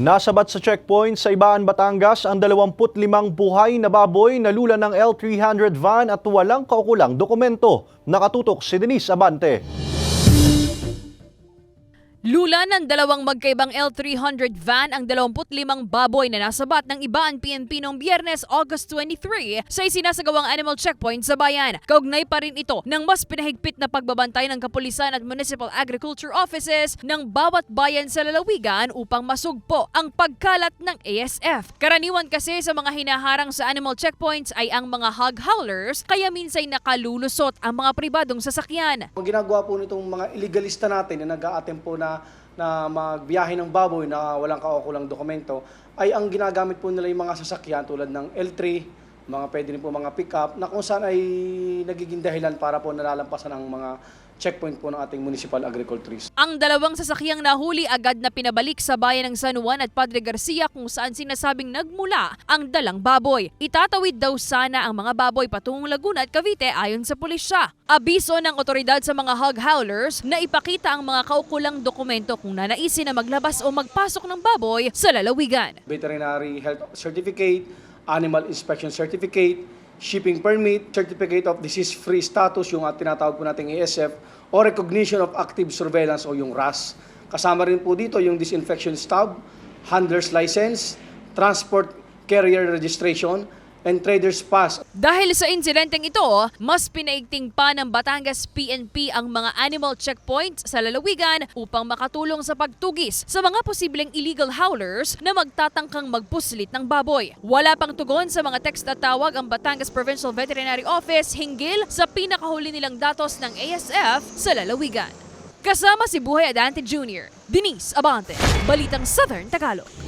Nasabat sa checkpoint sa Ibaan, Batangas ang 25 buhay na baboy na lula ng L300 van at walang kaukulang dokumento. Nakatutok si Denise Abante. Lula ng dalawang magkaibang L300 van ang 25 baboy na nasabat ng Ibaan PNP noong Biyernes, August 23 sa isinasagawang animal checkpoint sa bayan. Kaugnay pa rin ito ng mas pinahigpit na pagbabantay ng kapulisan at municipal agriculture offices ng bawat bayan sa lalawigan upang masugpo ang pagkalat ng ASF. Karaniwan kasi sa mga hinaharang sa animal checkpoints ay ang mga hog haulers, kaya minsay nakalulusot ang mga pribadong sasakyan. Ang ginagawa po nitong mga illegalista natin na nag-a-attempt po na magbiyahe ng baboy na walang kaukulang dokumento ay ang ginagamit po nila yung mga sasakyan tulad ng L3, pwede rin po mga pick-up na kung saan ay nagiging dahilan para po nalalampasan ang mga checkpoint po ng ating municipal agriculturists. Ang dalawang sasakyang nahuli agad na pinabalik sa bayan ng San Juan at Padre Garcia kung saan sinasabing nagmula ang dalang baboy. Itatawid daw sana ang mga baboy patungong Laguna at Cavite ayon sa pulisya. Abiso ng otoridad sa mga hog haulers na ipakita ang mga kaukulang dokumento kung nanaisin na maglabas o magpasok ng baboy sa lalawigan. Veterinary Health Certificate, Animal Inspection Certificate, Shipping Permit, Certificate of Disease-Free Status, yung tinatawag po nating ASF, o Recognition of Active Surveillance o yung RAS. Kasama rin po dito yung Disinfection Stub, Handler's License, Transport Carrier Registration, and Trader's Pass. Dahil sa insidenteng ito, mas pinaigting pa ng Batangas PNP ang mga animal checkpoints sa lalawigan upang makatulong sa pagtugis sa mga posibleng illegal haulers na magtatangkang magpuslit ng baboy. Wala pang tugon sa mga text at tawag ang Batangas Provincial Veterinary Office hinggil sa pinakahuli nilang datos ng ASF sa lalawigan. Kasama si Buhay Adante Jr., Denise Abante, Balitang Southern Tagalog.